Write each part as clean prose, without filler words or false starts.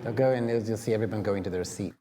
They'll go and you'll see everyone going to their seat.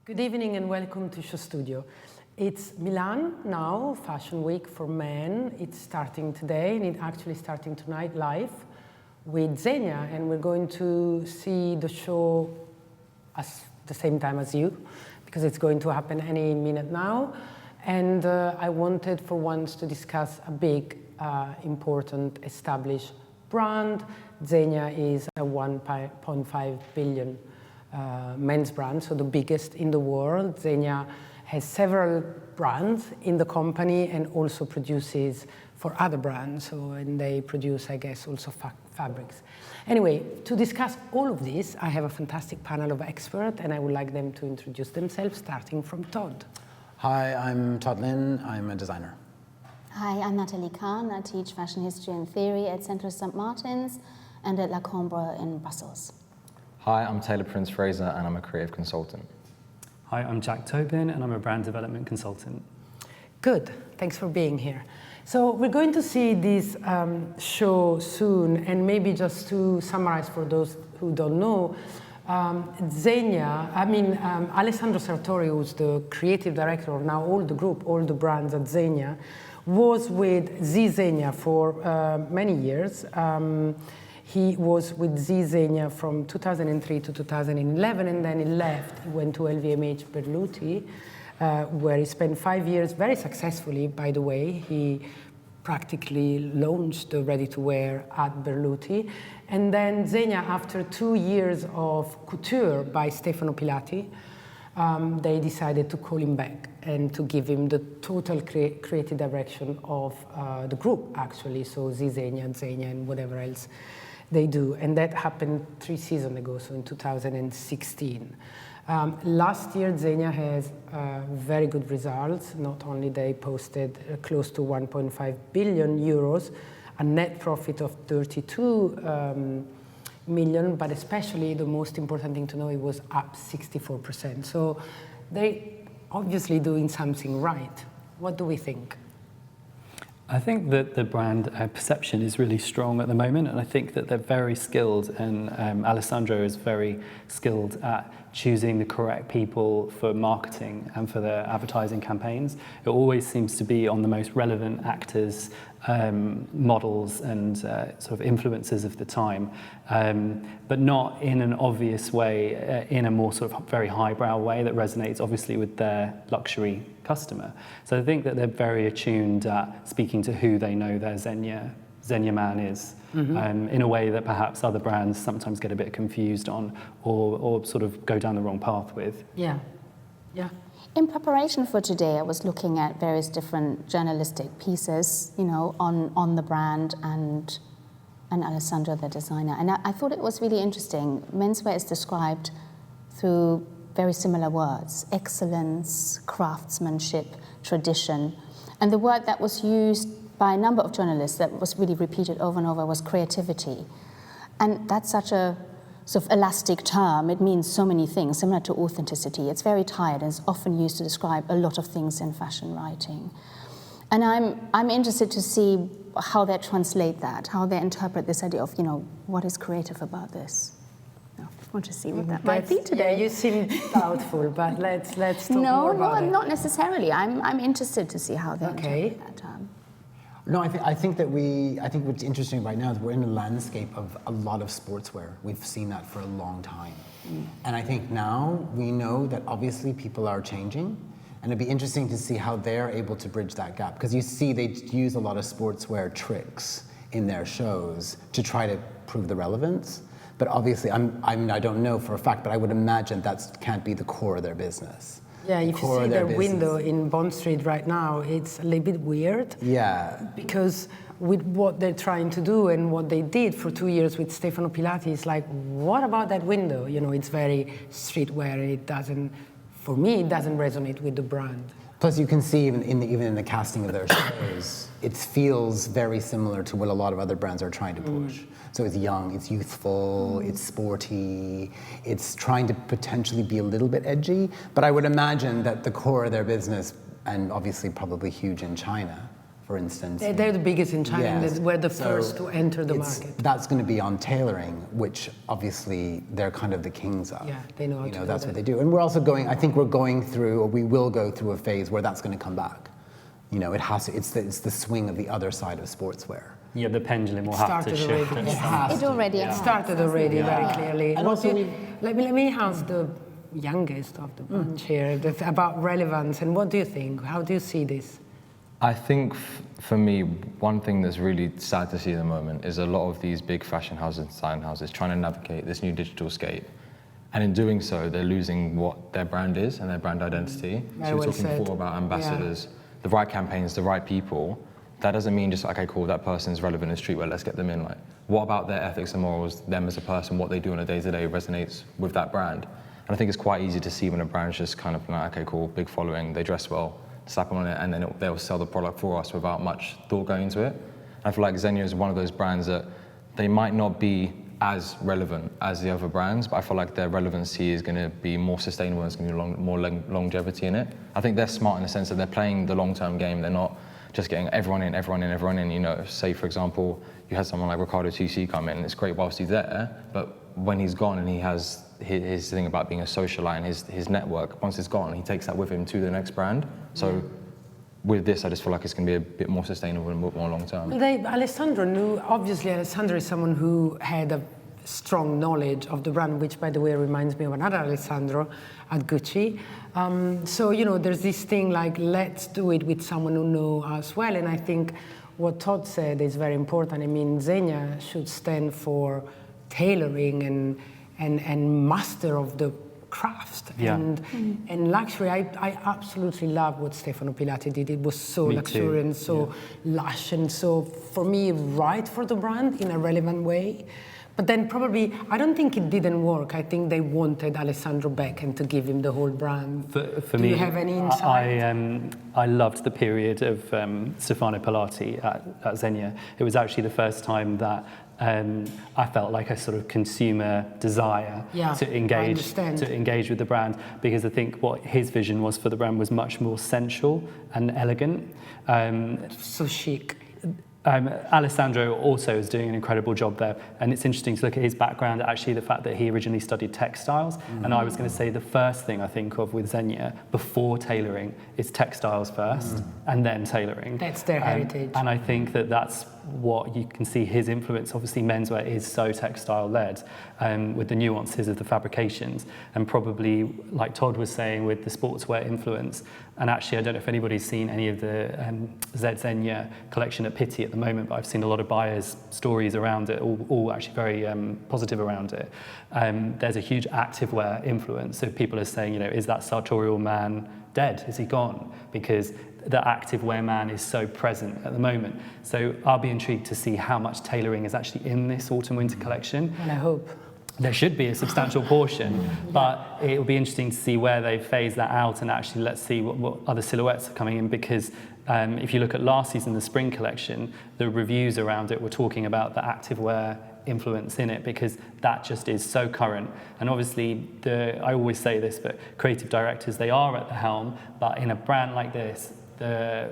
Good evening and welcome to SHOWstudio. It's Milan now, Fashion Week for men. It's starting today and it's actually starting tonight live with Zegna, and we're going to see the show at the same time as you because it's going to happen any minute now. And I wanted for once to discuss a big, important, established brand. Zegna is a 1.5 billion men's brand, so the biggest in the world. Zegna has several brands in the company and also produces for other brands, and they produce, I guess, also fabrics. Anyway, to discuss all of this, I have a fantastic panel of experts, and I would like them to introduce themselves, starting from Todd. Hi, I'm Todd Lynn. I'm a designer. Hi, I'm Nathalie. I teach fashion history and theory at Centre St. Martin's and at La Cambre in Brussels. Hi, I'm Tayler Prince-Fraser and I'm a creative consultant. Hi, I'm Tobin and I'm a brand development consultant. Good, thanks for being here. So we're going to see this show soon, and maybe just to summarize for those who don't know, Zegna, Alessandro Sartori, who's the creative director of now all the group, all the brands at Zegna, was with Zegna for many years. He was with Zegna from 2003 to 2011, and then he left. He went to LVMH Berluti, where he spent 5 years very successfully, by the way. He practically launched the ready-to-wear at Berluti. And then Zegna, after 2 years of couture by Stefano Pilati, they decided to call him back and to give him the total creative direction of the group, actually. So Zegna, and whatever else they do, and that happened 3 seasons ago, so in 2016. Last year, Zegna has very good results. Not only they posted close to 1.5 billion euros, a net profit of 32 million, but especially the most important thing to know, it was up 64%. So they obviously doing something right. What do we think? I think that the brand perception is really strong at the moment, and I think that they're very skilled, and Alessandro is very skilled at choosing the correct people for marketing and for their advertising campaigns. It always seems to be on the most relevant actors, models and sort of influencers of the time, but not in an obvious way, in a more sort of very highbrow way that resonates obviously with their luxury customer. So I think that they're very attuned at speaking to who they know their Zegna man is, in a way that perhaps other brands sometimes get a bit confused on or sort of go down the wrong path with. Yeah. In preparation for today, I was looking at various different journalistic pieces, on the brand and Alessandro, the designer. And I thought it was really interesting. Menswear is described through very similar words: excellence, craftsmanship, tradition. And the word that was used by a number of journalists that was really repeated over and over was creativity. And that's such a sort of elastic term. It means so many things, similar to authenticity. It's very tired and it's often used to describe a lot of things in fashion writing. And I'm interested to see how they translate that, how they interpret this idea of, what is creative about this. I want to see what that might be today. Yeah, you seem doubtful, but let's talk more about it. No, not necessarily. I'm interested to see how they interpret that term. No, I think what's interesting right now is we're in a landscape of a lot of sportswear. We've seen that for a long time. And I think now we know that obviously people are changing, and it'd be interesting to see how they're able to bridge that gap. Because you see they use a lot of sportswear tricks in their shows to try to prove the relevance. But obviously, I don't know for a fact, but I would imagine that can't be the core of their business. Yeah, if you see their window in Bond Street right now, it's a little bit weird. Yeah. Because with what they're trying to do and what they did for 2 years with Stefano Pilati, it's like, what about that window? You know, it's very streetwear, and it doesn't, for me, it doesn't resonate with the brand. Plus, you can see even in the casting of their shows, it feels very similar to what a lot of other brands are trying to push. So it's young, it's youthful, it's sporty, it's trying to potentially be a little bit edgy. But I would imagine that the core of their business, and obviously probably huge in China, for instance. They're the biggest in China, Yes. and we're the first to enter the market. That's going to be on tailoring, which obviously they're kind of the kings of. Yeah, they know how to do that's that. what they do. And we're also I think we're going through, or we will go through a phase where that's going to come back. You know, it has to, it's the swing of the other side of sportswear. Yeah, the pendulum will have to Started shift. already. It already has. Started already very clearly. And also let me ask the youngest of the bunch here about relevance, and what do you think? How do you see this? I think for me, one thing that's really sad to see at the moment is a lot of these big fashion houses and design houses trying to navigate this new digital scape. And in doing so, they're losing what their brand is and their brand identity. So we're talking before about ambassadors, the right campaigns, the right people. That doesn't mean just, okay, cool, that person's relevant in streetwear, let's get them in. Like, what about their ethics and morals, them as a person, what they do on a day-to-day resonates with that brand? And I think it's quite easy to see when a brand's just kind of like, okay, cool, big following, they dress well, slap them on it, and then they'll sell the product for us without much thought going into it. And I feel like Zegna is one of those brands that they might not be as relevant as the other brands, but I feel like their relevancy is going to be more sustainable and there's going to be more longevity in it. I think they're smart in the sense that they're playing the long-term game. They're not just getting everyone in. You know, say, for example, you had someone like Riccardo TC come in, and it's great whilst he's there, but when he's gone and he has his thing about being a socialite and his network, once it's gone, he takes that with him to the next brand. So with this, I just feel like it's going to be a bit more sustainable and more long-term. Well, Alessandro knew, obviously Alessandro is someone who had a strong knowledge of the brand, which, by the way, reminds me of another Alessandro at Gucci. So, you know, there's this thing like, let's do it with someone who knows us well. And I think what Todd said is very important. I mean, Zegna should stand for tailoring and master of the craft. Yeah. And luxury. I absolutely love what Stefano Pilati did. It was so Me luxuriant, so lush, and so, for me, right for the brand in a relevant way. But then probably, I don't think it didn't work. I think they wanted Alessandro back and to give him the whole brand. For Do me, you have any insight? I loved the period of Stefano Pilati at Zegna. It was actually the first time that I felt like a sort of consumer desire to engage with the brand, because I think what his vision was for the brand was much more sensual and elegant. So chic. Alessandro also is doing an incredible job there, and it's interesting to look at his background, actually the fact that he originally studied textiles, and I was going to say the first thing I think of with Zegna before tailoring is textiles first and then tailoring. That's their heritage. And I think that that's what you can see his influence. Obviously menswear is so textile led, with the nuances of the fabrications, and probably like Todd was saying with the sportswear influence. And actually, I don't know if anybody's seen any of the Zegna collection at Pitti at the moment, but I've seen a lot of buyers' stories around it, all actually very positive around it. There's a huge activewear influence. So people are saying, you know, is that sartorial man dead? Is he gone? Because the activewear man is so present at the moment. So I'll be intrigued to see how much tailoring is actually in this autumn-winter collection. And I hope. There should be a substantial portion, but it will be interesting to see where they phase that out, and actually let's see what other silhouettes are coming in, because if you look at last season, the spring collection, the reviews around it were talking about the activewear influence in it, because that just is so current. And obviously, I always say this, but creative directors, they are at the helm, but in a brand like this, the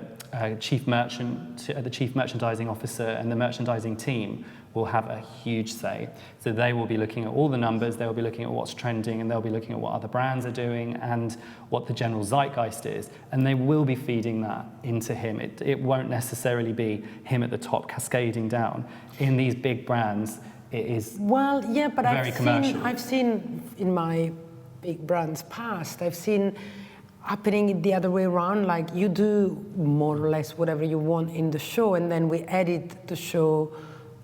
chief merchandising officer and the merchandising team will have a huge say. So they will be looking at all the numbers, they'll be looking at what's trending, and they'll be looking at what other brands are doing and what the general zeitgeist is. And they will be feeding that into him. It won't necessarily be him at the top cascading down. In these big brands, it is well, yeah, but very commercial. I've seen in my big brands past, I've seen happening the other way around, like you do more or less whatever you want in the show, and then we edit the show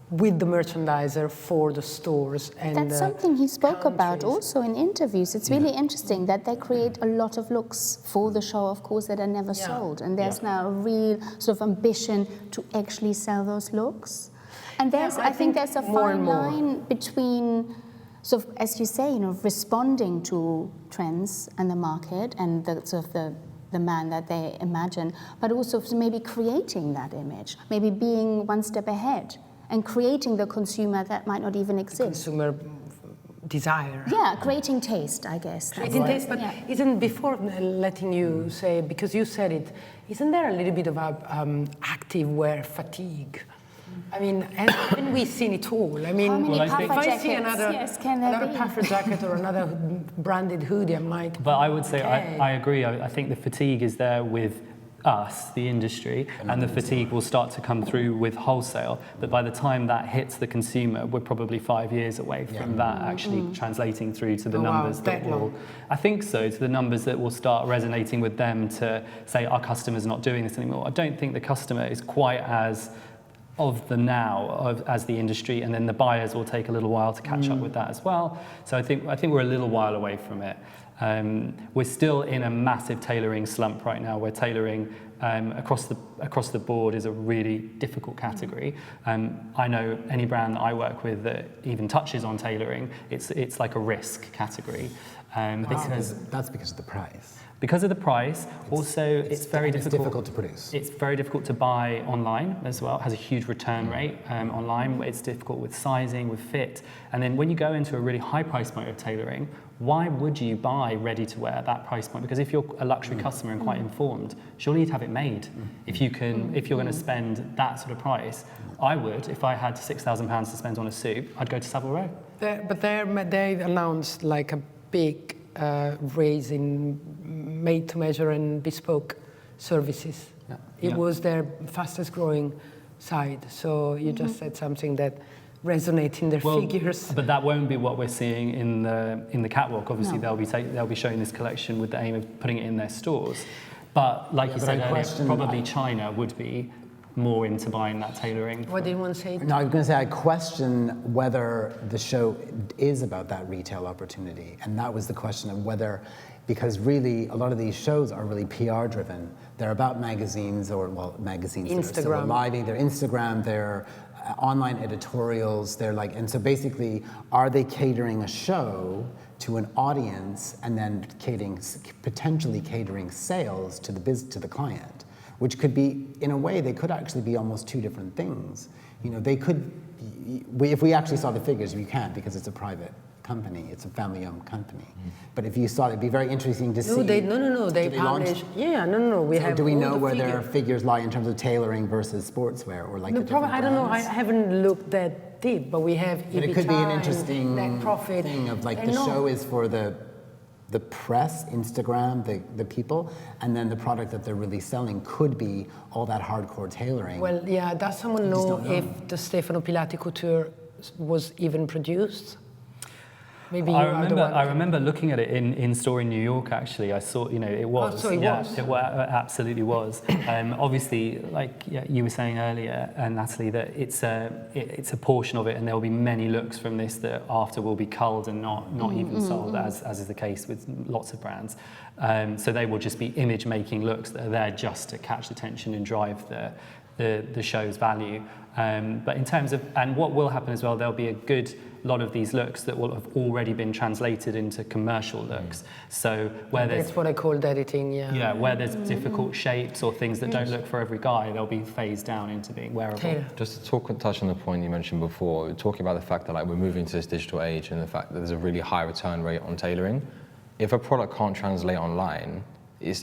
with the merchandiser for the stores. And that's something he spoke about countries. also in interviews. It's really interesting that they create a lot of looks for the show, of course, that are never sold. And there's now a real sort of ambition to actually sell those looks. And there's, I think there's a fine line between, sort of, as you say, you know, responding to trends and the market and the sort of the man that they imagine, but also maybe creating that image, maybe being one step ahead and creating the consumer that might not even exist. Consumer desire. Yeah, creating taste, I guess. Creating taste, but isn't, before letting you say, because you said it, isn't there a little bit of a active wear fatigue? I mean, haven't we seen it all? I mean, if I see another puffer jacket or another branded hoodie, I'm like, but I would say, okay. I agree. I think the fatigue is there with us, the industry, and the fatigue will start to come through with wholesale. But by the time that hits the consumer, we're probably 5 years away from that actually translating through to the numbers that will, I think so, to the numbers that will start resonating with them to say our customer's not doing this anymore. I don't think the customer is quite as of the now as the industry, and then the buyers will take a little while to catch up with that as well. So I think we're a little while away from it. We're still in a massive tailoring slump right now, where tailoring across the board is a really difficult category. I know any brand that I work with that even touches on tailoring, it's like a risk category. That's because of the price. Because of the price, also it's very difficult. It's difficult to produce. It's very difficult to buy online as well. It has a huge return rate online. It's difficult with sizing, with fit. And then when you go into a really high price point of tailoring, why would you buy ready to wear at that price point? Because if you're a luxury customer and quite informed, surely you'd have it made. If you're going to spend that sort of price, I would. If I had £6,000 to spend on a suit, I'd go to Savile Row. But they announced like a big raise in made-to-measure and bespoke services. It was their fastest growing side. So you just said something that resonates in their figures. But that won't be what we're seeing in the catwalk. Obviously, they'll be showing this collection with the aim of putting it in their stores. But like you said earlier, probably China would be more into buying that tailoring. What did one say? No, I was going to say I question whether the show is about that retail opportunity, and that was the question of whether, because really a lot of these shows are really PR driven. They're about magazines magazines that are still alive. They're Instagram, they're online editorials. They're like, and so basically, are they catering a show to an audience and then potentially catering sales to the client? Which could be, in a way, they could actually be almost two different things. You know, they could, if we actually saw the figures, we can't because it's a private company, it's a family-owned company. But if you saw it, it'd be very interesting to see. They publish. Do we know where their figures lie in terms of tailoring versus sportswear, or like the different I don't know. I brands? haven't looked that deep, but we have. But it could be an interesting profit thing of like the show is for the press, Instagram, the people, and then the product that they're really selling could be all that hardcore tailoring. Well, yeah, does someone know if the Stefano Pilati couture was even produced? Maybe I remember looking at it in store in New York. Actually, I saw it was. Oh, so it was. It absolutely was. Obviously, like you were saying earlier, Nathalie, that it's a portion of it, and there will be many looks from this that after will be culled and not even sold, as is the case with lots of brands. So they will just be image-making looks that are there just to catch attention and drive the show's value. But in terms of, and what will happen as well, there'll be a good lot of these looks that will have already been translated into commercial looks. So where there's... That's what I called editing, Yeah, where there's difficult shapes or things that don't look for every guy, they'll be phased down into being wearable. Tayler. Just to touch on the point you mentioned before, talking about the fact that we're moving to this digital age and the fact that there's a really high return rate on tailoring. If a product can't translate online,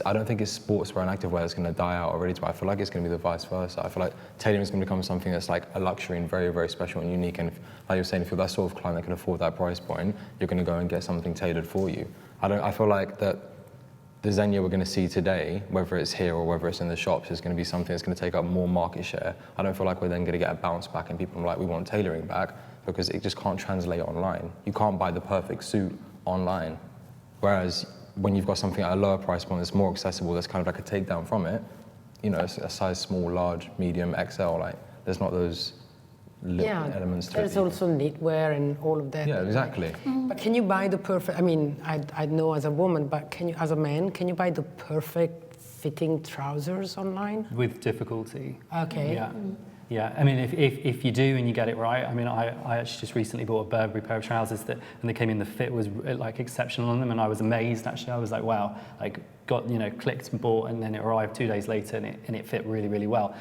I don't think it's sportswear and activewear that's going to die out already. I feel like it's going to be the vice versa. I feel like tailoring is going to become something that's like a luxury and very, very special and unique. And like you were saying, if you're that sort of client that can afford that price point, you're going to go and get something tailored for you. I feel like that the Zegna we're going to see today, whether it's here or whether it's in the shops, is going to be something that's going to take up more market share. I don't feel like we're then going to get a bounce back and people are like, we want tailoring back, because it just can't translate online. You can't buy the perfect suit online. Whereas when you've got something at a lower price point that's more accessible, that's kind of like a takedown from it, you know, it's a size small, large, medium, XL, like there's not those little elements to it. There's also knitwear and all of that. Yeah, exactly. But can you buy the perfect, I mean, I know as a woman, but can you, as a man, can you buy the perfect fitting trousers online? With difficulty. Okay. Yeah. Yeah, I mean, if you do and you get it right, I mean, I actually just recently bought a Burberry pair of trousers and they came in, the fit was like exceptional on them, and I was amazed actually. I was like, wow, like got, you know, clicked and bought, and then it arrived 2 days later and it fit really, really well.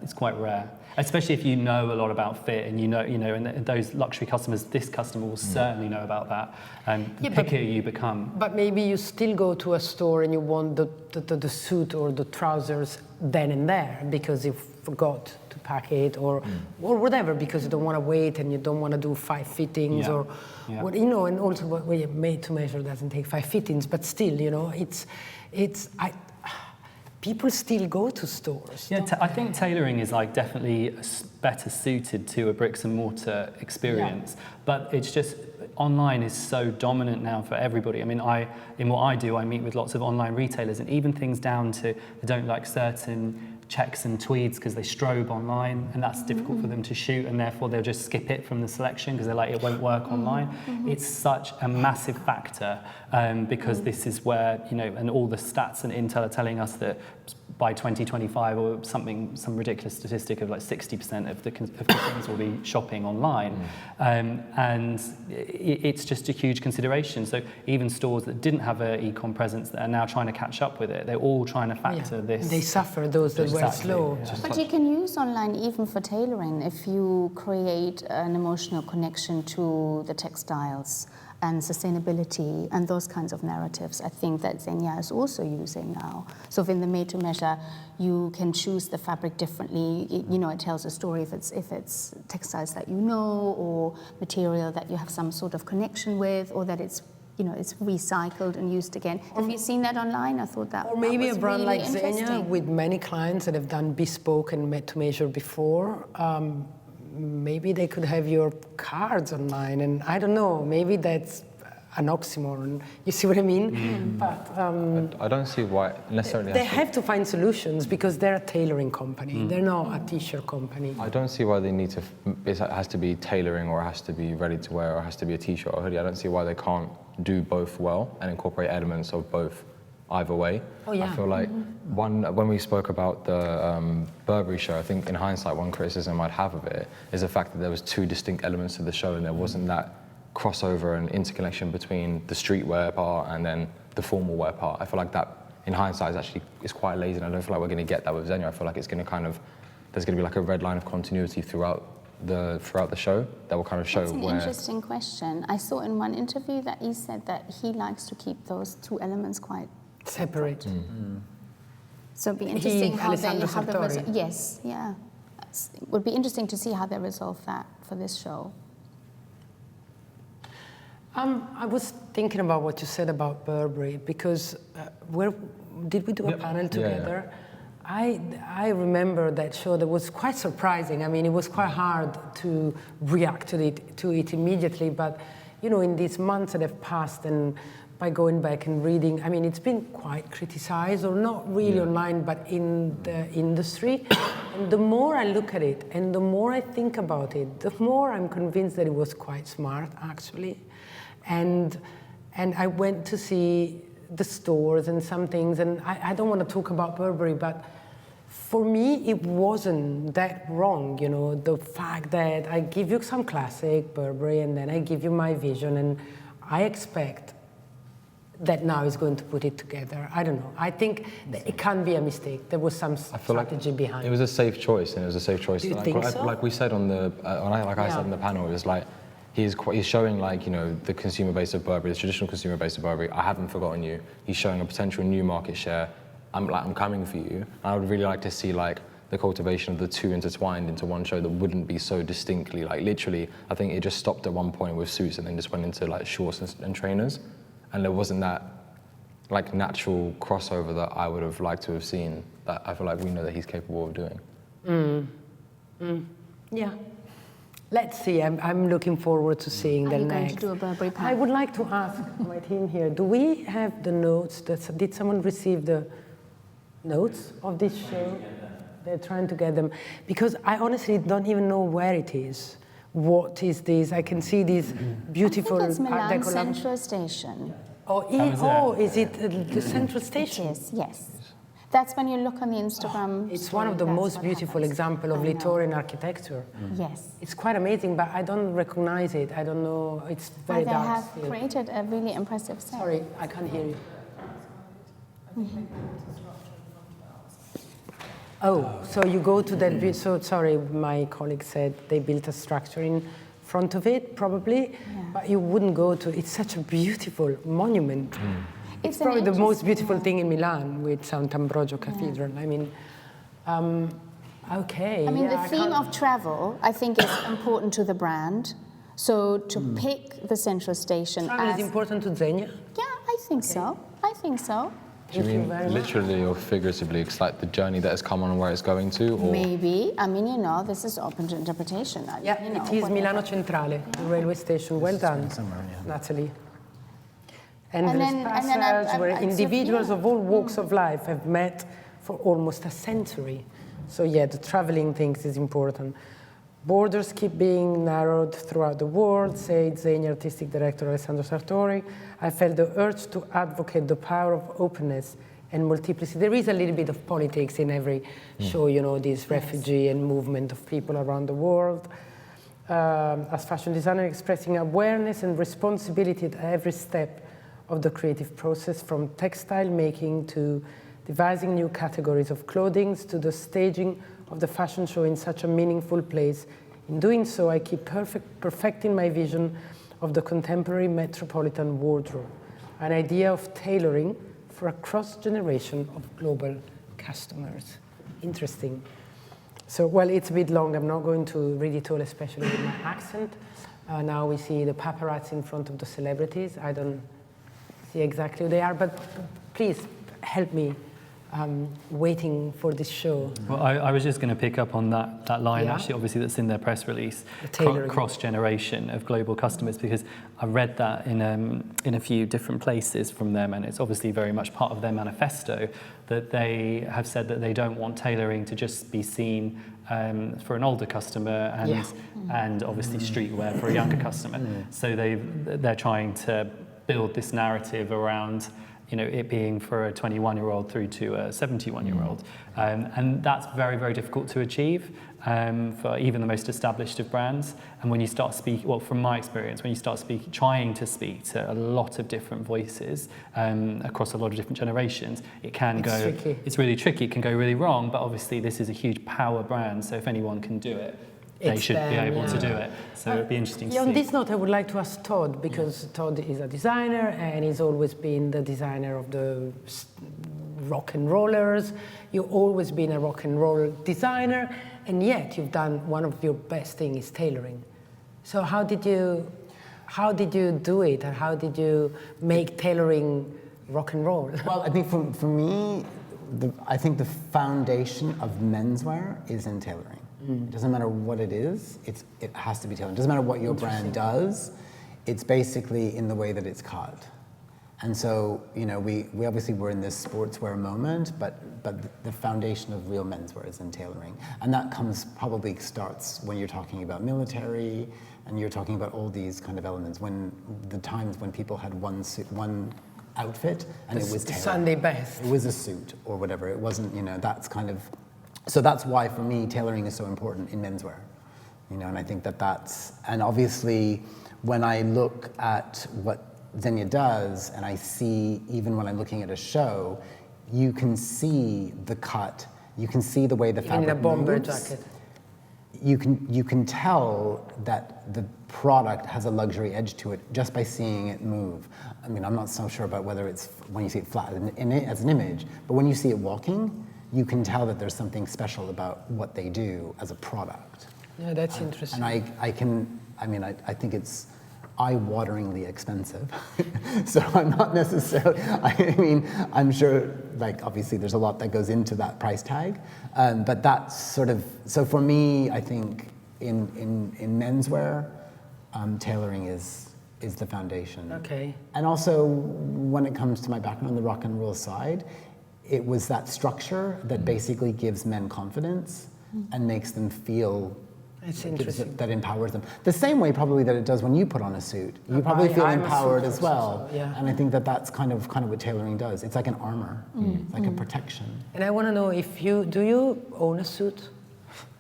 It's quite rare, especially if you know a lot about fit and you know, and those luxury customers, this customer will certainly know about that. The pickier you become. But maybe you still go to a store and you want the suit or the trousers then and there because you forgot to pack it or whatever, because you don't want to wait and you don't want to do 5 fittings or what, you know, and also made to measure doesn't take 5 fittings, but still, you know, people still go to stores. Yeah, I think tailoring is like definitely better suited to a bricks and mortar experience, but it's just online is so dominant now for everybody. I mean, in what I do, I meet with lots of online retailers, and even things down to they don't like certain checks and tweeds because they strobe online, and that's difficult for them to shoot, and therefore they'll just skip it from the selection because they're like, it won't work online. It's such a massive factor because this is where, you know, and all the stats and intel are telling us that by 2025 or some ridiculous statistic of like 60% of consumers will be shopping online, and it's just a huge consideration. So even stores that didn't have an e-com presence that are now trying to catch up with it, they're all trying to factor this. They suffer, those that were slow. Yeah. But you can use online even for tailoring if you create an emotional connection to the textiles and sustainability and those kinds of narratives. I think that Zegna is also using now. So in the made-to-measure, you can choose the fabric differently. It tells a story if it's textiles that you know, or material that you have some sort of connection with, or that it's recycled and used again. Have you seen that online? I thought that. Or maybe that was a brand really like Zegna with many clients that have done bespoke and made-to-measure before. Maybe they could have your cards online, and I don't know, maybe that's an oxymoron. You see what I mean? But I don't see why necessarily. They have to find solutions because they're a tailoring company. They're not a t-shirt company. I don't see why they need to. It has to be tailoring, or it has to be ready to wear, or it has to be a t-shirt or hoodie. I don't see why they can't do both well and incorporate elements of both either way. Oh, yeah. I feel like when we spoke about the Burberry show, I think in hindsight one criticism I'd have of it is the fact that there was 2 distinct elements to the show, and there wasn't that crossover and interconnection between the streetwear part and then the formal wear part. I feel like that in hindsight is quite lazy, and I don't feel like we're going to get that with Zegna. I feel like it's going to there's going to be like a red line of continuity throughout the show that will kind of show That's an where. interesting question. I saw in one interview that he said that he likes to keep those 2 elements quite separate. So it'd be interesting how they Sartori. Yes, yeah. It would be interesting to see how they resolve that for this show. I was thinking about what you said about Burberry, because did we do a panel together? Yeah. I remember that show. That was quite surprising. I mean, it was quite hard to react to it immediately, but in these months that have passed, and by going back and reading, I mean, it's been quite criticized, or not really online, but in the industry. And the more I look at it, and the more I think about it, the more I'm convinced that it was quite smart, actually. And I went to see the stores and some things, and I don't want to talk about Burberry, but for me, it wasn't that wrong, the fact that I give you some classic Burberry, and then I give you my vision, and I expect that now is going to put it together. I don't know. I think that it can't be a mistake. There was some strategy behind it. It was a safe choice, and it was a safe choice. Do you think so? Like we said on the, I said in the panel, it was like, he's showing like, you know, the consumer base of Burberry, the traditional consumer base of Burberry. I haven't forgotten you. He's showing a potential new market share. I'm coming for you. I would really like to see like the cultivation of the two intertwined into one show that wouldn't be so distinctly, like literally, I think it just stopped at one point with suits and then just went into like shorts and trainers. And there wasn't that like natural crossover that I would have liked to have seen, that I feel like we know that he's capable of doing. Yeah. Let's see, I'm looking forward to seeing Are the you next. going to do a Burberry I panel? would like to ask my team here, do we have the notes? Did someone receive the notes of this show? They're trying to get them. Because I honestly don't even know where it is. What is this? I can see these beautiful I think it's Art Milan Deco Central Station. Is it the central station? It is, yes. That's when you look on the Instagram. It's story, one of the that's most what beautiful happens. examples of I know. Littorian architecture. Yes. It's quite amazing, but I don't recognize it. I don't know. It's very But they dark have still. created a really impressive set. Sorry, I can't hear you. Oh, so you go to that, so sorry, my colleague said they built a structure in front of it, probably, but you wouldn't go to, it's such a beautiful monument. It's an probably the most interesting- beautiful thing in Milan with Sant'Ambrogio Cathedral. I mean, okay. I mean, yeah, the theme can't- of travel, I think, is important to the brand. So to pick the central station Travel as... is important to Zegna. Yeah, I think so. I think so. Do you Thank you mean very much. literally or figuratively? It's like the journey that has come on and where it's going to? Or? Maybe. I mean, you know, this is open to interpretation. Yeah, you know, it is whatever. Milano Centrale, the railway station. Well done, somewhere, yeah. Nathalie. Endless then passage where I've individuals Sophia. of all walks of life have met for almost a century. So yeah, the traveling things is important. Borders keep being narrowed throughout the world, said Zegna artistic director Alessandro Sartori. I felt the urge to advocate the power of openness and multiplicity. There is a little bit of politics in every show, you know, this refugee and movement of people around the world. As fashion designer, expressing awareness and responsibility at every step of the creative process, from textile making to devising new categories of clothing to the staging of the fashion show in such a meaningful place. In doing so, I keep perfecting my vision of the contemporary metropolitan wardrobe, an idea of tailoring for a cross-generation of global customers. Interesting. So, well, it's a bit long. I'm not going to read it all, especially with my accent. Now we see the paparazzi in front of the celebrities. I don't see exactly who they are, but please help me waiting for this show. Well, I was just going to pick up on that line, Yeah. actually, obviously, that's in their press release, The tailoring. cross-generation of global customers, because I read that in a few different places from them, and it's obviously very much part of their manifesto, that they have said that they don't want tailoring to just be seen for an older customer and obviously streetwear for a younger customer. So they're trying to build this narrative around, you know, it being for a 21-year-old through to a 71-year-old. And that's very, very difficult to achieve for even the most established of brands. And when you start speaking, well, from my experience, when you start trying to speak to a lot of different voices across a lot of different generations, it's really tricky, it can go really wrong, but obviously this is a huge power brand, so if anyone can do it, they It's should be them, able to yeah. do it. So it'd be interesting to see. On this note, I would like to ask Todd, because Todd is a designer and he's always been the designer of the rock and rollers. You've always been a rock and roll designer, and yet you've done one of your best things is tailoring. So how did you do it, and how did you make tailoring rock and roll? Well, I think for me, I think the foundation of menswear is in tailoring. It doesn't matter what it is, it has to be tailored. It doesn't matter what your brand does, it's basically in the way that it's cut. And so, you know, we obviously were in this sportswear moment, but the foundation of real menswear is in tailoring. And that probably starts when you're talking about military, and you're talking about all these kind of elements, when the times when people had one outfit, and it was tailored. Sunday best. It was a suit or whatever. It wasn't, you know, that's kind of... So that's why, for me, tailoring is so important in menswear. You know, and I think that's... And obviously, when I look at what Zegna does, and I see, even when I'm looking at a show, you can see the cut, you can see the way the fabric In a bomber moves. jacket. you can tell that the product has a luxury edge to it just by seeing it move. I mean, I'm not so sure about whether it's when you see it flat as an image, but when you see it walking, you can tell that there's something special about what they do as a product. Yeah, that's interesting. And I think it's eye-wateringly expensive. So I'm not necessarily, I mean, I'm sure, like, obviously there's a lot that goes into that price tag, but that's sort of, so for me, I think in menswear, tailoring is the foundation. Okay. And also, when it comes to my background on the rock and roll side, it was that structure that basically gives men confidence and makes them feel It's interesting. that empowers them. The same way probably that it does when you put on a suit. You probably feel I'm a empowered suit as well. person, so, yeah. And I think that that's kind of what tailoring does. It's like an armor. It's like a protection. And I want to know if do you own a suit?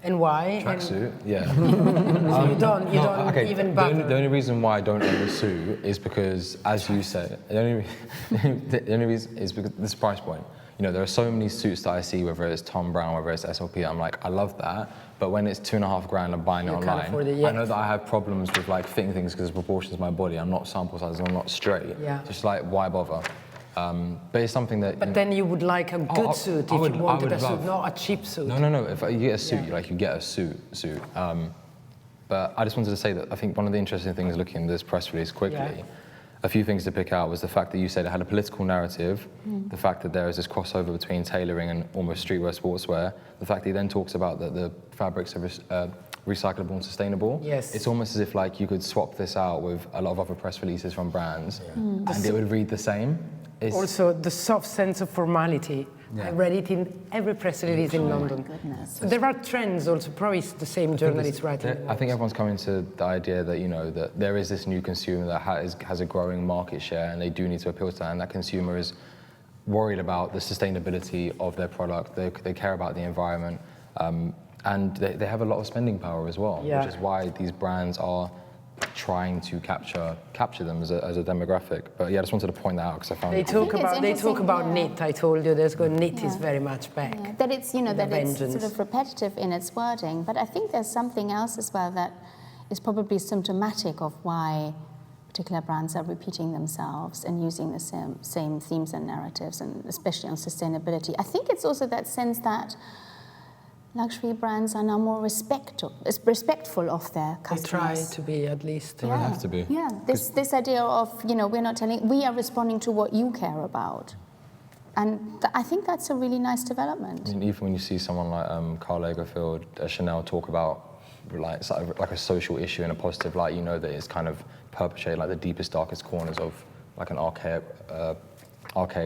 And why? Tracksuit, yeah. So you don't Okay, even the bother. only reason why I don't own a suit is because, as you said, the only reason is because this price point. You know, there are so many suits that I see, whether it's Tom Brown, whether it's SLP, I'm like, I love that, but when it's $2.5 grand, I'm buying it You can't online. afford it yet. I know that I have problems with like fitting things because of proportions of my body. I'm not sample size, I'm not straight. Yeah. Just like, why bother? But it's something that. But then you would like a good suit if you wanted a suit, not a cheap suit. No. If you get a suit, you get a suit. But I just wanted to say that I think one of the interesting things looking at this press release quickly, a few things to pick out was the fact that you said it had a political narrative, the fact that there is this crossover between tailoring and almost streetwear, sportswear, the fact that he then talks about that the fabrics are recyclable and sustainable. Yes. It's almost as if like you could swap this out with a lot of other press releases from brands and it would read the same. Also, the soft sense of formality. I read it in every press release in London. Goodness. There are trends also, probably it's the same journalists writing. I think everyone's coming to the idea that, you know, that there is this new consumer that has a growing market share and they do need to appeal to that, and that consumer is worried about the sustainability of their product, they care about the environment, and they have a lot of spending power as well, which is why these brands are trying to capture them as a demographic. But yeah, I just wanted to point that out because I found They talk about yeah. knit. I told you knit is very much back. Yeah, that it's, you know, that it's vengeance. sort of repetitive in its wording, but I think there's something else as well that is probably symptomatic of why particular brands are repeating themselves and using the same themes and narratives, and especially on sustainability. I think it's also that sense that luxury brands are now more respectful of their customers. They try to be, at least. They have to be. Yeah, this idea of, you know, we are responding to what you care about. And I think that's a really nice development. I mean, even when you see someone like Karl Lagerfeld, Chanel talk about like a social issue in a positive light, you know that it's kind of perpetuating like the deepest, darkest corners of like an archaic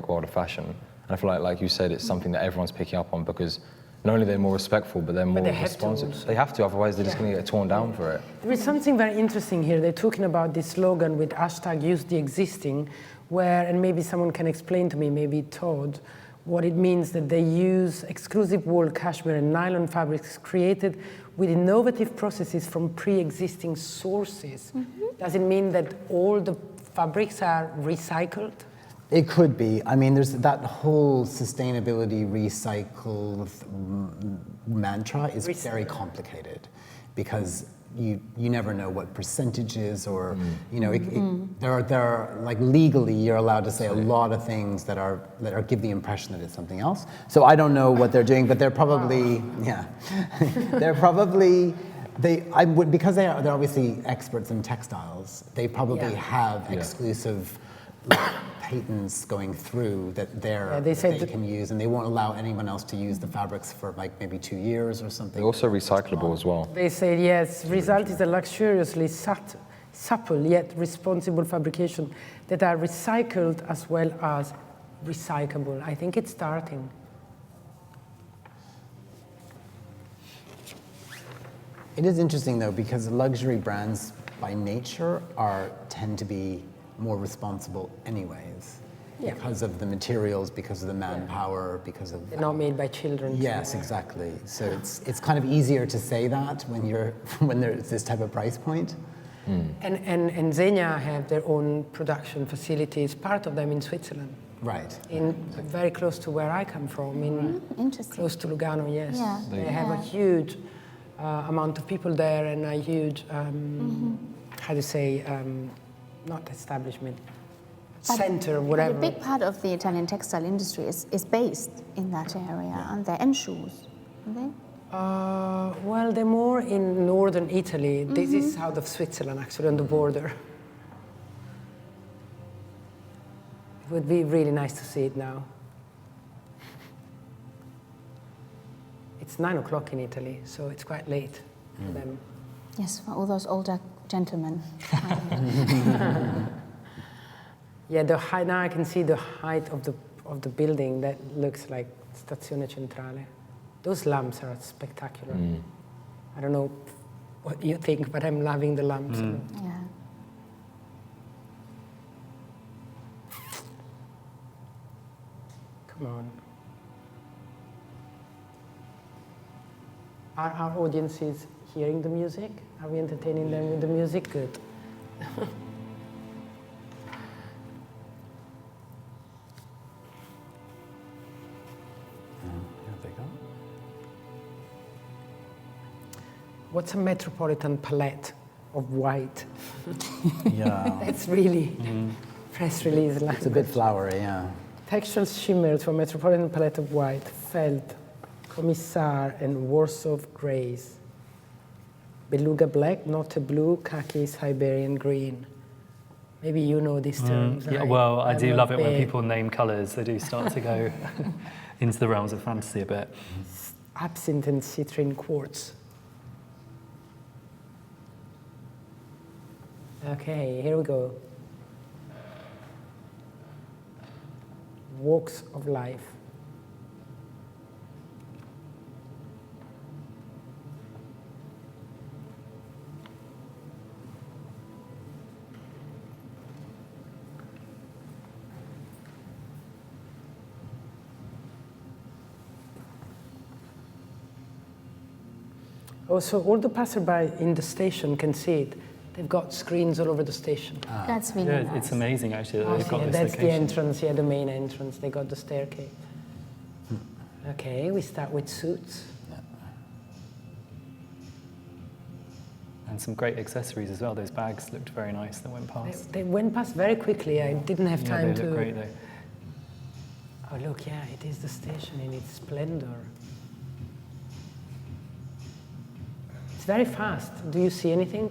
world of fashion. And I feel like you said, it's something that everyone's picking up on because not only are they more respectful, but they're more responsive. They have to, otherwise they're just going to get torn down for it. There is something very interesting here. They're talking about this slogan with hashtag use the existing, where, and maybe someone can explain to me, maybe Todd, what it means that they use exclusive wool, cashmere, and nylon fabrics created with innovative processes from pre-existing sources. Does it mean that all the fabrics are recycled? It could be. I mean, there's that whole sustainability recycle mantra is very complicated because you never know what percentages or, you know, there are like legally you're allowed to say a lot of things that are give the impression that it's something else. So I don't know what they're doing, but they're probably, they're probably, because they're obviously experts in textiles, they probably have exclusive patents going through that they can use, and they won't allow anyone else to use the fabrics for like maybe 2 years or something. They're also recyclable as well. They say, yes, result is a luxuriously supple yet responsible fabrication that are recycled as well as recyclable. I think it's starting. It is interesting though, because luxury brands by nature tend to be more responsible anyways, because of the materials, because of the manpower, because of... They're not made by children. Yes, exactly. So it's kind of easier to say that when there's this type of price point. And Zegna have their own production facilities, part of them in Switzerland. Right. Very close to where I come from, Interesting. close to Lugano, yes. Yeah. They have a huge amount of people there and a huge, how to say, not establishment, center, whatever. A big part of the Italian textile industry is based in that area, aren't they? And shoes, aren't they? Well, they're more in northern Italy. This is south of Switzerland, actually, on the border. It would be really nice to see it now. It's 9 o'clock in Italy, so it's quite late for them. Yes, for all those older gentlemen. Yeah, the height, now I can see the height of the building that looks like Stazione Centrale. Those lamps are spectacular. I don't know what you think, but I'm loving the lamps. Yeah. Come on. Are our audiences hearing the music? Are we entertaining them with the music? Good. Here they go. What's a metropolitan palette of white? Yeah. That's really press release language. It's a bit flowery, yeah. Textural shimmers for metropolitan palette of white, felt, commissar, and Warsaw grays. Beluga black, not a blue, khaki, Siberian green. Maybe you know these terms. Yeah, well, I do I'm love it not when big. people name colours. They do start to go into the realms of fantasy a bit. Absinthe and citrine quartz. Okay, here we go. Walks of life. Also, all the passerby in the station can see it. They've got screens all over the station. That's really Yeah, nice. it's amazing actually that they've got Yeah, this that's the location. entrance, yeah, the main entrance. They got the staircase. Okay, we start with suits. And some great accessories as well. Those bags looked very nice that went past. They went past very quickly. I didn't have Yeah, time they to. look great though. Oh, look, yeah, it is the station in its splendor. It's very fast. Do you see anything?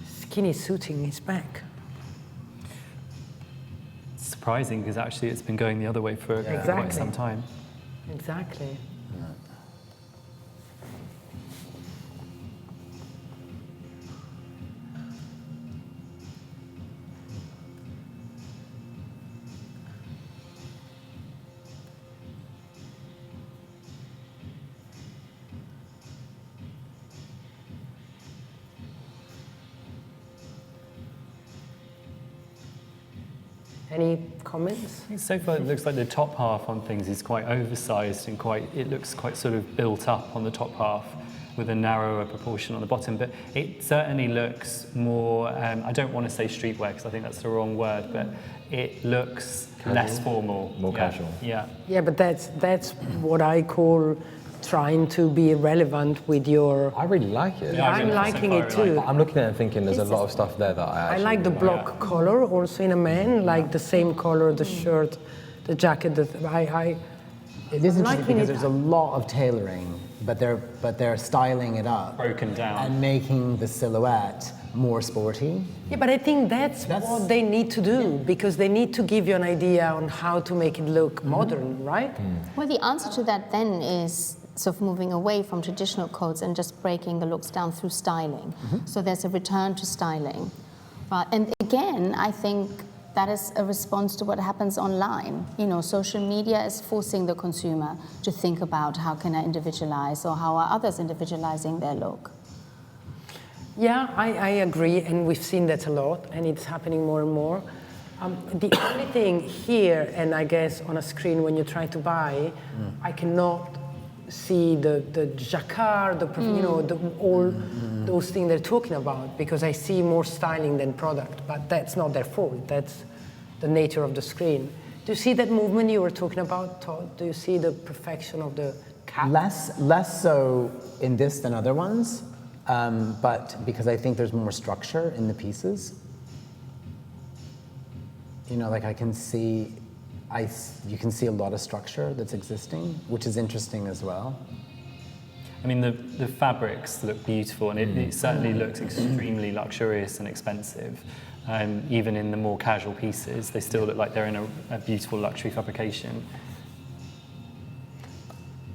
Skinny suiting is back. It's surprising because actually it's been going the other way for quite Exactly. some time. Exactly. Any comments? I think so far it looks like the top half on things is quite oversized and it looks quite sort of built up on the top half with a narrower proportion on the bottom, but it certainly looks more, I don't want to say streetwear because I think that's the wrong word, but it looks less formal. More Yeah. casual. Yeah. Yeah, but that's what I call trying to be relevant with your. I really like it. Yeah, I I'm really like liking so it far I too. like I'm looking at it and thinking there's a lot of stuff there that I I actually like the really block color also in a man, like the same color, the shirt, the jacket. It is interesting liking because it. there's a lot of tailoring, but they're styling it up Broken down. and making the silhouette more sporty. Yeah, but I think that's what they need to do because they need to give you an idea on how to make it look modern, right? Well, the answer to that then is sort of moving away from traditional codes and just breaking the looks down through styling. So there's a return to styling. And again, I think that is a response to what happens online. You know, social media is forcing the consumer to think about how can I individualize or how are others individualizing their look. Yeah, I agree, and we've seen that a lot, and it's happening more and more. The only thing here, and I guess on a screen when you try to buy, I cannot see the jacquard, you know, all those things they're talking about, because I see more styling than product, but that's not their fault. That's the nature of the screen. Do you see that movement you were talking about, Todd? Do you see the perfection of the cap? Less so in this than other ones, but because I think there's more structure in the pieces. You know, like I can see, you can see a lot of structure that's existing, which is interesting as well. I mean, the fabrics look beautiful, and it certainly looks extremely luxurious and expensive. Even in the more casual pieces, they still look like they're in a beautiful luxury fabrication.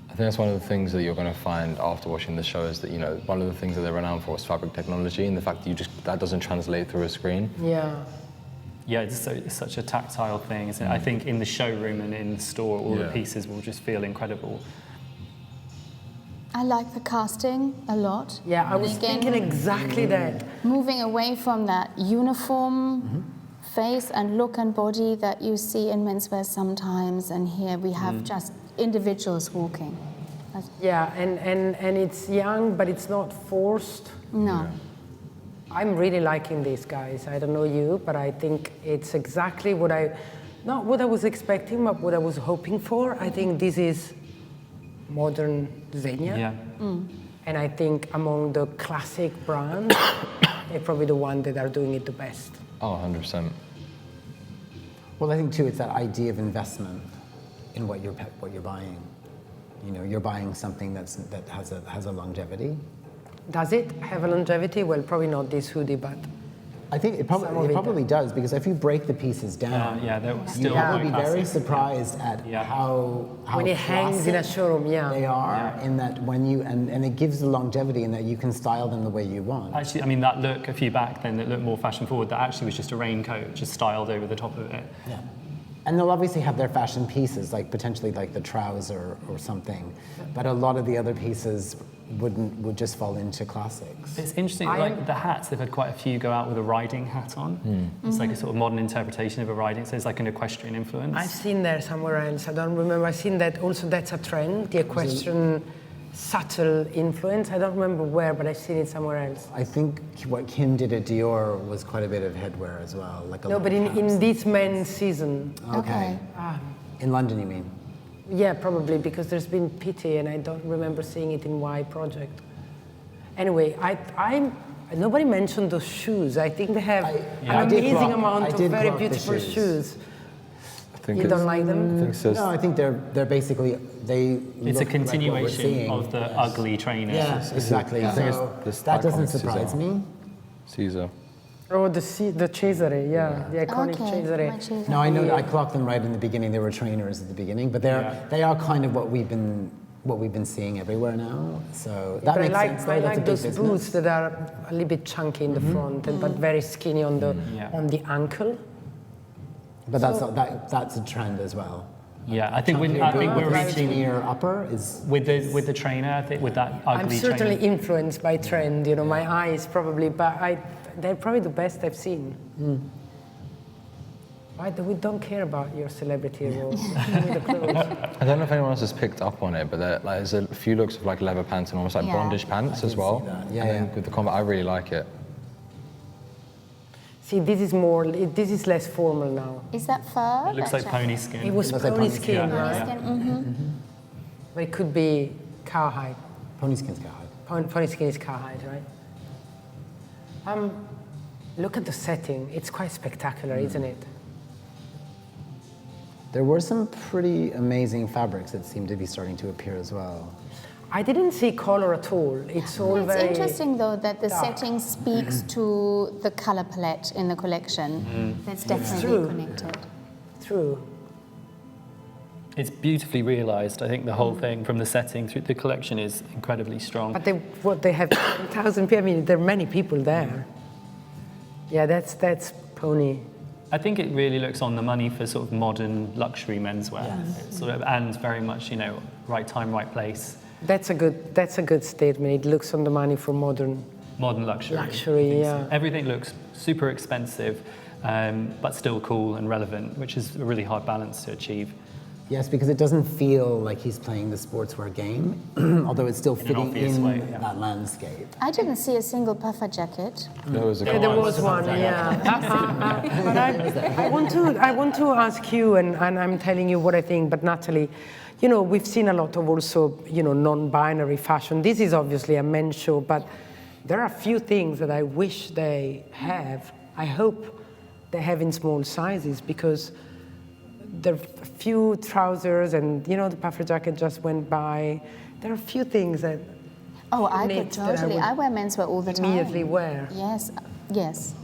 I think that's one of the things that you're going to find after watching the show is that, you know, one of the things that they're renowned for is fabric technology, and the fact that that doesn't translate through a screen. Yeah. Yeah, it's such a tactile thing, isn't it? I think in the showroom and in the store, all the pieces will just feel incredible. I like the casting a lot. Yeah, I was thinking exactly that. Moving away from that uniform face and look and body that you see in menswear sometimes, and here we have just individuals walking. Yeah, and it's young, but it's not forced. No. I'm really liking these guys. I don't know you, but I think it's exactly not what I was expecting, but what I was hoping for. I think this is modern Zegna. Yeah. And I think among the classic brands, they're probably the ones that are doing it the best. Oh, 100%. Well, I think too, it's that idea of investment in what you're buying. You know, you're buying something that has a longevity. Does it have a longevity? Well, probably not this hoodie, but I think it probably does, because if you break the pieces down, they're still you'll be quite very classic. surprised at how when it hangs in a showroom, they are, in that when you, and it gives the longevity in that you can style them the way you want. Actually, I mean, that look a few back then that looked more fashion forward, that actually was just a raincoat, just styled over the top of it. Yeah. And they'll obviously have their fashion pieces, like potentially like the trouser or something, but a lot of the other pieces would just fall into classics. It's interesting, like the hats, they've had quite a few go out with a riding hat on. It's like a sort of modern interpretation of a riding, so it's like an equestrian influence. I've seen that somewhere else. I don't remember. I've seen that also. That's a trend, the equestrian subtle influence. I don't remember where, but I've seen it somewhere else. I think what Kim did at Dior was quite a bit of headwear as well. Like No, but in this men's season. Okay. In London, you mean? Yeah, probably, because there's been pity, and I don't remember seeing it in Y Project. Anyway, nobody mentioned those shoes. I think they have an amazing amount of very beautiful shoes. You don't like them? No, I think they're basically, it's a continuation of the ugly trainers. Yes, exactly. So that doesn't surprise me. Caesar. Oh, the Cesare, the iconic Cesare. No, I know. I clocked them right in the beginning. They were trainers at the beginning, but they are kind of what we've been seeing everywhere now. So that makes sense. I like those boots that are a little bit chunky in the front, but very skinny on the ankle. But that's a trend as well. Yeah, I think we're reaching your upper is with the trainer. I think with that ugly I'm certainly trainer. influenced by trend. You know, my eyes probably, but they're probably the best I've seen. We don't care about your celebrity roles. The clothes. I don't know if anyone else has picked up on it, but there's a few looks of like leather pants and almost like bondage pants as well. And with the combat, I really like it. See, this is less formal now. Is that fur? It looks like pony skin. It was pony skin, right? Skin, But it could be cowhide. Pony skin's cowhide. Pony skin is cowhide, right? Look at the setting. It's quite spectacular, isn't it? There were some pretty amazing fabrics that seem to be starting to appear as well. I didn't see color at all. It's all It's very interesting though that the dark. setting speaks to the color palette in the collection. That's definitely connected. True. It's beautifully realised. I think the whole thing, from the setting through the collection, is incredibly strong. But they have 1,000 people. I mean, there are many people there. Yeah, that's pony. I think it really looks on the money for sort of modern luxury menswear. It's sort of, and very much, you know, right time, right place. That's a good statement. It looks on the money for modern luxury. Luxury, yeah. Everything looks super expensive, but still cool and relevant, which is a really hard balance to achieve. Yes, because it doesn't feel like he's playing the sportswear game, although it's still an fitting obvious in way, yeah. that landscape. I didn't see a single puffer jacket. There was a Yeah, there was one, yeah. But I want to ask you, and I'm telling you what I think, but Nathalie, you know, we've seen a lot of also, you know, non-binary fashion. This is obviously a men's show, but there are a few things that I wish they have. I hope they have in small sizes, because there are a few trousers and, you know, the puffer jacket just went by. There are a few things that Oh, I knit could that totally. would I wear menswear all the time. immediately wear. Yes, yes.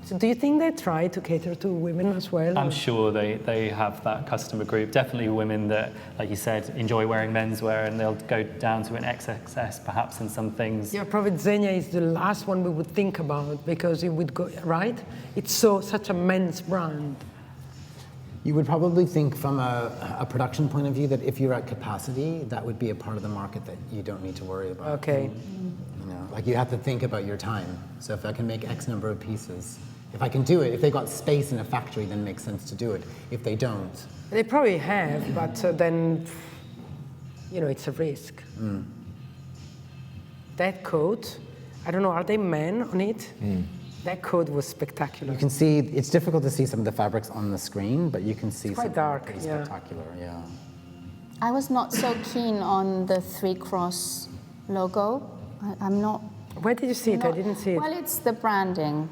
So do you think they try to cater to women as well? I'm sure they have that customer group. Definitely women that, like you said, enjoy wearing menswear, and they'll go down to an XXS perhaps in some things. Yeah, probably Zegna is the last one we would think about, because it would go, right? It's such a men's brand. You would probably think from a production point of view that if you're at capacity, that would be a part of the market that you don't need to worry about. Okay. You know, like you have to think about your time. So if I can make X number of pieces, if I can do it, if they've got space in a factory, then it makes sense to do it. If they don't, They probably have, but then, you know, it's a risk. That coat, I don't know, are they men on it? That coat was spectacular. you can see, it's difficult to see some of the fabrics on the screen, but you can see quite something dark, pretty yeah. spectacular, yeah. I was not so keen on the 3-cross logo. I'm not. Where did you see it? I not- didn't see it. Well, it's the branding.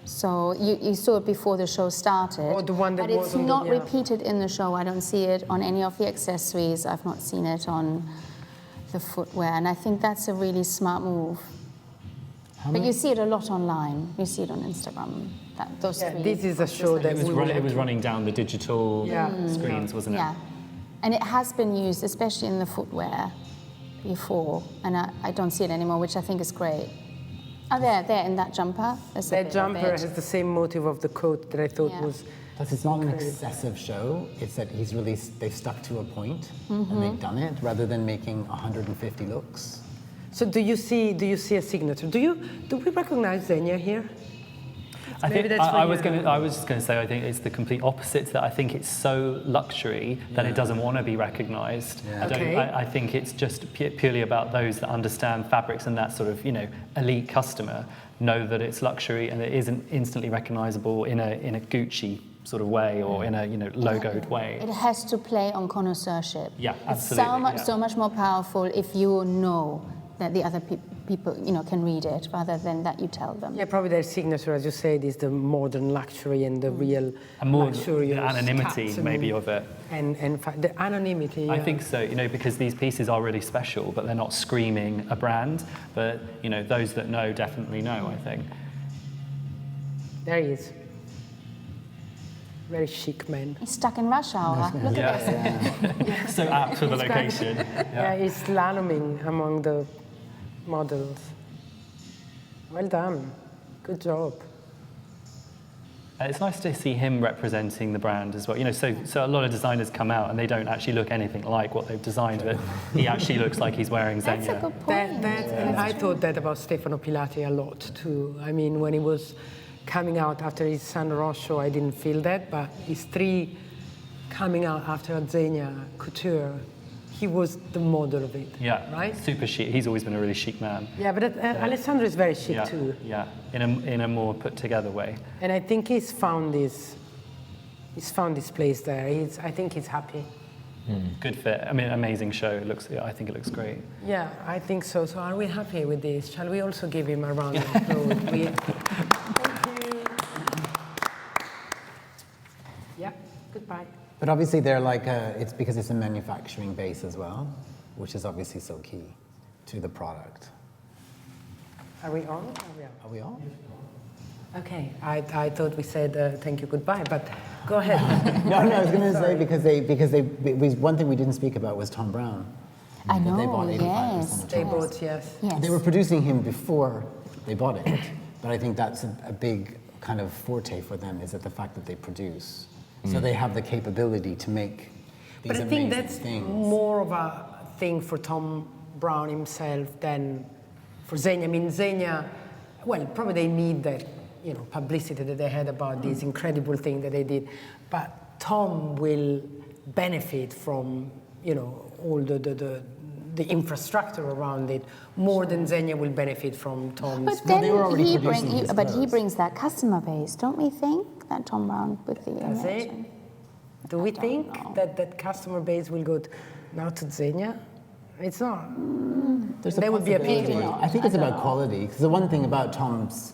So you saw it before the show started. Oh, the one that but was it's on the- not yeah. repeated in the show. I don't see it on any of the accessories. I've not seen it on the footwear, and I think that's a really smart move. But you see it a lot online. You see it on Instagram. Those Yeah, three. this is a show that we will It have was to- running down the digital screens, wasn't it? Yeah, and it has been used, especially in the footwear, before, and I don't see it anymore, which I think is great. Oh, there in that jumper. There's a That bit of jumper it. has the same motive of the coat that I thought Yeah. was. Plus, it's not an excessive show. It's that they've stuck to a point and they've done it rather than making 150 looks. So do you see a signature? Do we recognize Zegna here? I Maybe think that's for I you. was just going to say I think it's the complete opposite. That I think it's so luxury that it doesn't want to be recognised. Yeah. Okay. I think it's just purely about those that understand fabrics, and that sort of elite customer know that it's luxury and it isn't instantly recognisable in a Gucci sort of way or in a logoed way. It has to play on connoisseurship. Yeah, It's absolutely, so much more powerful if you know that the other people can read it, rather than that you tell them. Yeah, probably their signature, as you said, is the modern luxury and the real And more luxurious the anonymity cuts and- maybe of it. and the anonymity. I yeah. think so, because these pieces are really special, but they're not screaming a brand. But those that know definitely know, I think. There he is. Very chic man. He's stuck in rush hour. Look at this. So apt for the location. Yeah, he's slaloming among the models. Well done. Good job. It's nice to see him representing the brand as well. So a lot of designers come out and they don't actually look anything like what they've designed, but he actually looks like he's wearing That's a Zegna. good point. And I thought that about Stefano Pilati a lot too. I mean, when he was coming out after his San Roche show, I didn't feel that, but his 3 coming out after Zegna Couture, he was the model of it. Yeah, Right? super chic. He's always been a really chic man. Yeah, but Alessandro is very chic Yeah, too. yeah, in a more put together way. And I think he's found his place there. I think he's happy. Good fit. I mean, amazing show. I think it looks great. Yeah, I think so. So are we happy with this? Shall we also give him a round of applause? Thank you. Yeah, goodbye. But obviously they're like, it's because it's a manufacturing base as well, which is obviously so key to the product. Are we on? Are we on? Okay, I thought we said thank you, goodbye, but go ahead. No, I was going to say because one thing we didn't speak about was Tom Brown. I That know, they bought 85% yes. of They Tom. both, yes. Yes. They were producing him before they bought it, but I think that's a big kind of forte for them, is that the fact that they produce. So they have the capability to make these But I amazing think that's things. more of a thing for Tom Brown himself than for Zegna. I mean, Zegna, well, probably they need that, publicity that they had about this incredible thing that they did. But Tom will benefit from, you know, all the infrastructure around it more than Zegna will benefit from Tom's. But No, then they were already he producing brings, his but he clothes. brings that customer base, don't we think? That Tom Brown with the Does it? image. Do we don't think know. that customer base will go now to Zegna? It's not. There's There would be a possibility. pity. I think it's about quality. Because the one thing about Tom's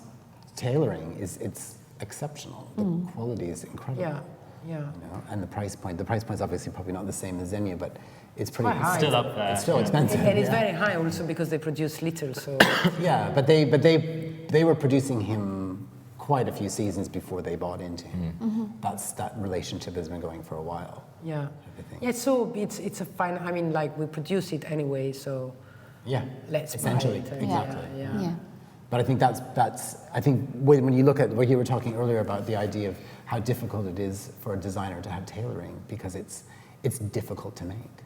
tailoring is it's exceptional. The quality is incredible. Yeah, yeah. You know? And the price point. The price point is obviously probably not the same as Zegna, but it's pretty. quite high. Still up there. It's still expensive. And it's yeah. very high also because they produce little, so Yeah, but they were producing him quite a few seasons before they bought into him. That relationship has been going for a while. yeah. Everything. Yeah, so it's a fine, I mean, like we produce it anyway, so Yeah, let's essentially, buy it. exactly. Yeah. Yeah. But I think I think when you look at what you were talking earlier about the idea of how difficult it is for a designer to have tailoring, because it's difficult to make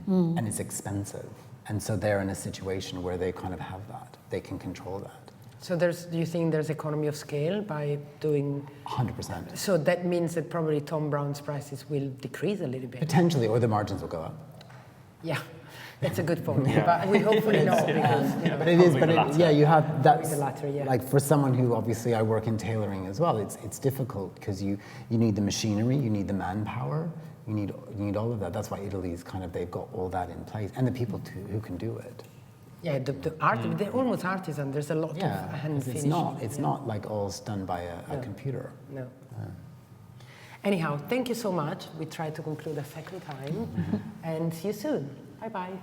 and it's expensive, and so they're in a situation where they kind of have that, they can control that. So do you think there's economy of scale by doing, 100%. so that means that probably Tom Brown's prices will decrease a little bit? Potentially, or the margins will go up. Yeah, that's a good point, but we hopefully not because, you know. But it is, Probably but the latter. you have that's The latter, yeah. like for someone who obviously I work in tailoring as well. It's difficult because you need the machinery, you need the manpower, you need all of that. That's why Italy's kind of they've got all that in place and the people who can do it. Yeah, the art, they're almost artisan. There's a lot of hand 'cause finishing. it's not like all done by a computer. No. Anyhow, thank you so much. We tried to conclude a second time, and see you soon. Bye bye.